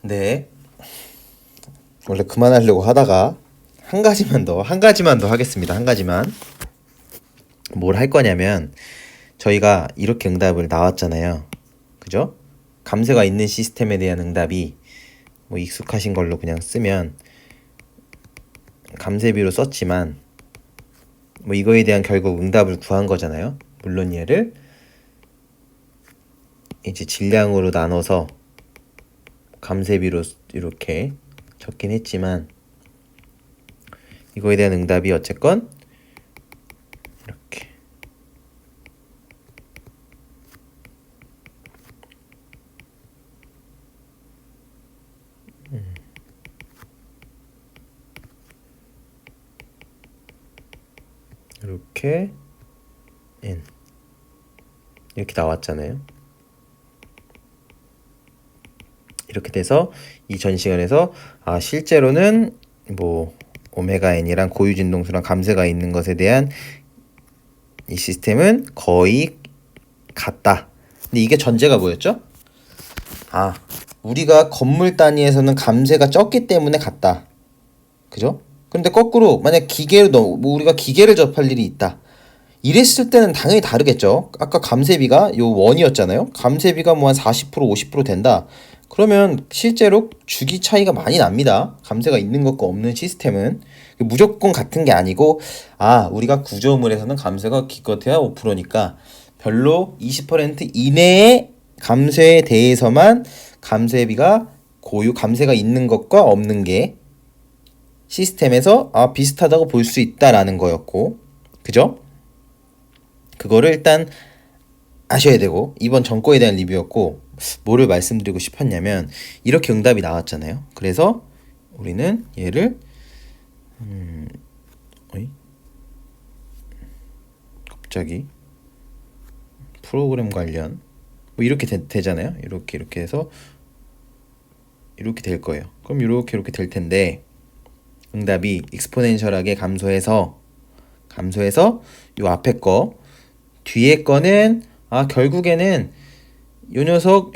네. 원래 그만하려고 하다가 한 가지만 더 하겠습니다. 한 가지만. 뭘 할 거냐면 저희가 이렇게 응답을 나왔잖아요. 그죠? 감세가 있는 시스템에 대한 응답이 뭐 익숙하신 걸로 그냥 쓰면 감세비로 썼지만 뭐 이거에 대한 결국 응답을 구한 거잖아요. 물론 얘를 이제 질량으로 나눠서 감세비로 이렇게 적긴 했지만 이거에 대한 응답이 어쨌건 이렇게 이렇게 n 이렇게 나왔잖아요. 이렇게 돼서 이 전 시간에서 실제로는 뭐 오메가 n이랑 고유 진동수랑 감세가 있는 것에 대한 이 시스템은 거의 같다. 근데 이게 전제가 뭐였죠? 우리가 건물 단위에서는 감세가 적기 때문에 같다. 그죠? 근데 거꾸로 만약 기계로 뭐 우리가 기계를 접할 일이 있다. 이랬을 때는 당연히 다르겠죠. 아까 감세비가 요 원이었잖아요. 감세비가 뭐 한 40% 50% 된다. 그러면 실제로 주기 차이가 많이 납니다. 감세가 있는 것과 없는 시스템은 무조건 같은 게 아니고 우리가 구조물에서는 감세가 기껏해야 5%니까 별로 20% 이내의 감세에 대해서만 감세비가 감세가 있는 것과 없는 게 시스템에서 비슷하다고 볼 수 있다라는 거였고, 그죠? 그거를 일단 아셔야 되고, 이번 전거에 대한 리뷰였고, 뭐를 말씀드리고 싶었냐면 이렇게 응답이 나왔잖아요. 그래서 우리는 얘를 갑자기 프로그램 관련 뭐 이렇게 되잖아요. 이렇게 해서 이렇게 될 거예요. 그럼 이렇게 될 텐데 응답이 익스포넨셜하게 감소해서 요 앞에 거 뒤에 거는 결국에는 요 녀석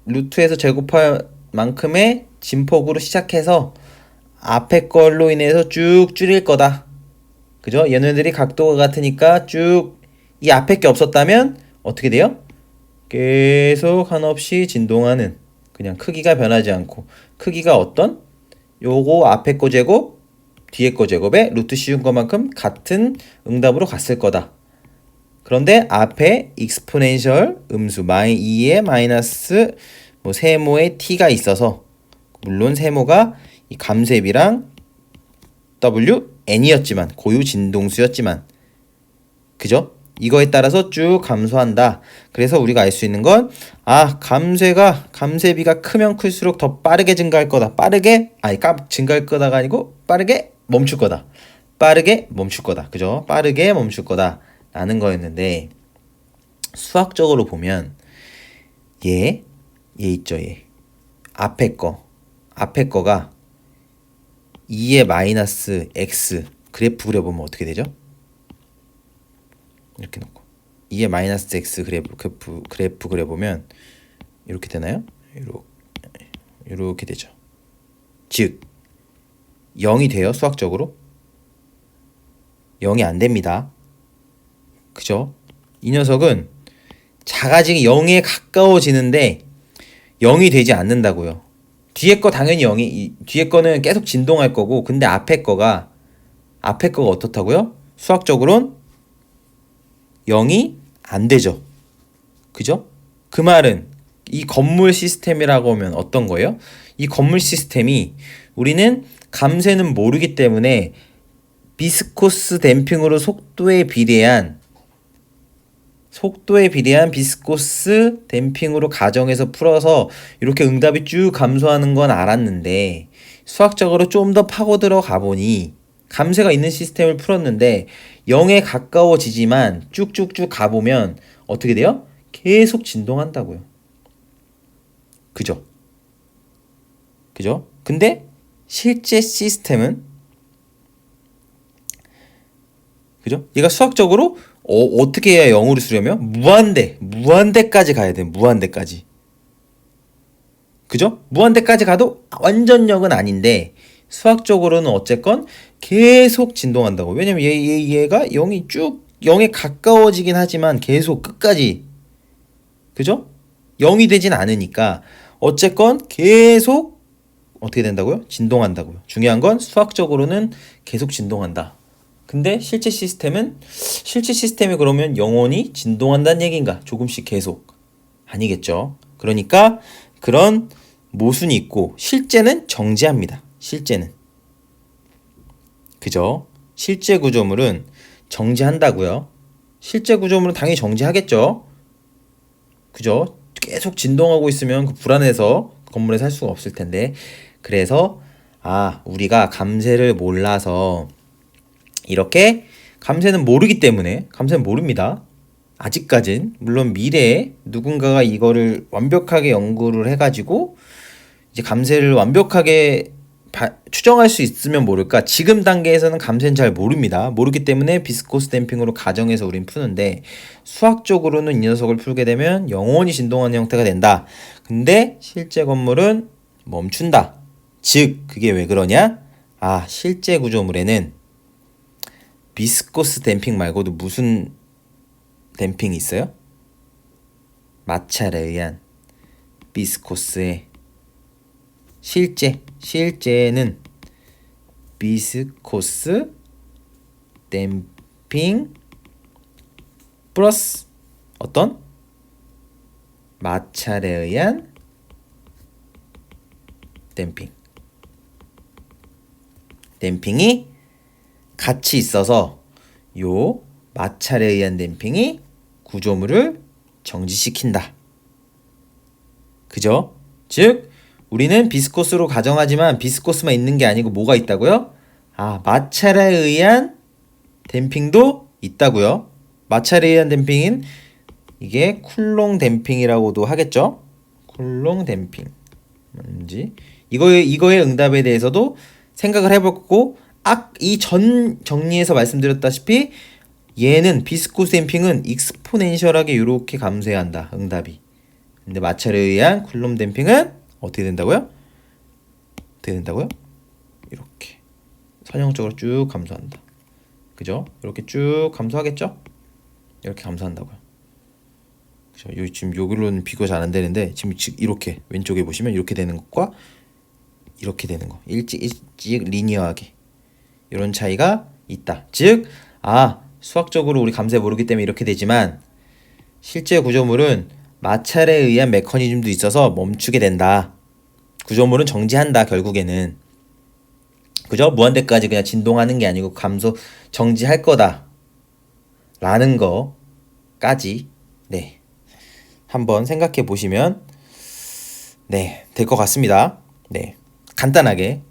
루트에서 제곱할 만큼의 진폭으로 시작해서 앞에 걸로 인해서 쭉 줄일 거다. 그죠? 얘네들이 각도가 같으니까 쭉 이 앞에 게 없었다면 어떻게 돼요? 계속 한없이 진동하는, 그냥 크기가 변하지 않고, 크기가 어떤? 요거 앞에 거 제곱 뒤에 거 제곱에 루트 씌운 것만큼 같은 응답으로 갔을 거다. 그런데 앞에 익스포넨셜 음수 2의 마이너스 뭐 세모의 t가 있어서, 물론 세모가 이 감세비랑 wn이었지만 고유 진동수였지만, 그죠? 이거에 따라서 쭉 감소한다. 그래서 우리가 알 수 있는 건 감세비가 크면 클수록 더 빠르게 증가할 거다. 증가할 거다가 아니고 빠르게 멈출 거다. 그죠? 빠르게 멈출 거다 라는 거였는데, 수학적으로 보면 얘 있죠. 얘 앞에 거가 2의 마이너스 x 그래프 그려보면 어떻게 되죠? 이렇게 놓고 2의 마이너스 x 그래프 그려보면 이렇게 되나요? 이렇게 되죠. 즉 0이 돼요. 수학적으로 0이 안 됩니다. 그죠? 이 녀석은 작아지기 0에 가까워지는데 0이 되지 않는다고요. 뒤에 거 당연히 0이, 뒤에 거는 계속 진동할 거고, 근데 앞에 거가 어떻다고요? 수학적으로는 0이 안 되죠. 그죠? 그 말은 이 건물 시스템이라고 하면 어떤 거예요? 이 건물 시스템이 우리는 감세는 모르기 때문에 비스코스 댐핑으로 속도에 비례한 비스코스 댐핑으로 가정해서 풀어서 이렇게 응답이 쭉 감소하는 건 알았는데, 수학적으로 좀 더 파고 들어가 보니 감세가 있는 시스템을 풀었는데 0에 가까워지지만 쭉쭉쭉 가보면 어떻게 돼요? 계속 진동한다고요. 그죠? 근데 실제 시스템은, 그죠? 얘가 수학적으로 어떻게 해야 0으로 쓰려면 무한대까지 가야 돼. 무한대까지. 그죠? 무한대까지 가도 완전 0은 아닌데 수학적으로는 어쨌건 계속 진동한다고. 왜냐면 얘가 0이 쭉 0에 가까워지긴 하지만 계속 끝까지, 그죠? 0이 되진 않으니까 어쨌건 계속 어떻게 된다고요? 진동한다고요. 중요한 건 수학적으로는 계속 진동한다. 근데 실제 시스템이 그러면 영원히 진동한다는 얘기인가? 조금씩 계속. 아니겠죠. 그러니까 그런 모순이 있고 실제는 정지합니다. 실제는. 그죠? 실제 구조물은 정지한다고요. 실제 구조물은 당연히 정지하겠죠. 그죠? 계속 진동하고 있으면 불안해서 건물에 살 수가 없을 텐데. 그래서 우리가 감세를 몰라서 이렇게 감세는 모릅니다. 아직까진. 물론 미래에 누군가가 이거를 완벽하게 연구를 해가지고 이제 감세를 완벽하게 추정할 수 있으면 모를까. 지금 단계에서는 감세는 잘 모릅니다. 모르기 때문에 비스코스 댐핑으로 가정해서 우린 푸는데 수학적으로는 이 녀석을 풀게 되면 영원히 진동하는 형태가 된다. 근데 실제 건물은 멈춘다. 즉 그게 왜 그러냐? 실제 구조물에는 비스코스 댐핑 말고도 무슨 댐핑이 있어요? 마찰에 의한 비스코스의 실제는 비스코스 댐핑 플러스 어떤? 마찰에 의한 댐핑이 같이 있어서 요 마찰에 의한 댐핑이 구조물을 정지시킨다. 그죠? 즉 우리는 비스코스로 가정하지만 비스코스만 있는 게 아니고 뭐가 있다고요? 마찰에 의한 댐핑도 있다고요. 마찰에 의한 댐핑인 이게 쿨롱 댐핑이라고도 하겠죠. 쿨롱 댐핑 뭔지 이거의 응답에 대해서도 생각을 해볼 거고, 이 전 정리에서 말씀드렸다시피 얘는 비스코스 댐핑은 익스포넨셜하게 이렇게 감소해야 한다. 응답이. 근데 마찰에 의한 쿨롱 댐핑은 어떻게 된다고요? 이렇게 선형적으로 쭉 감소한다. 그죠? 이렇게 쭉 감소하겠죠? 이렇게 감소한다고요. 그죠? 지금 여기로는 비교가 잘 안 되는데 지금 이렇게 왼쪽에 보시면 이렇게 되는 것과 이렇게 되는 거 일찍 리니어하게 이런 차이가 있다. 즉 수학적으로 우리 감세 모르기 때문에 이렇게 되지만 실제 구조물은 마찰에 의한 메커니즘도 있어서 멈추게 된다. 구조물은 정지한다. 결국에는. 그죠? 무한대까지 그냥 진동하는 게 아니고 정지할 거다 라는 거까지 한번 생각해 보시면 될 것 같습니다. 간단하게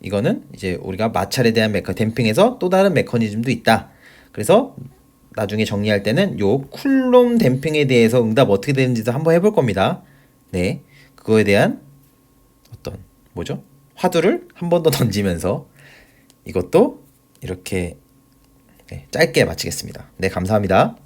이거는 이제 우리가 마찰에 대한 댐핑에서 또 다른 메커니즘도 있다. 그래서 나중에 정리할 때는 요 쿨롬 댐핑에 대해서 응답 어떻게 되는지도 한번 해볼 겁니다. 그거에 대한 화두를 한 번 더 던지면서 이것도 이렇게 짧게 마치겠습니다. 감사합니다.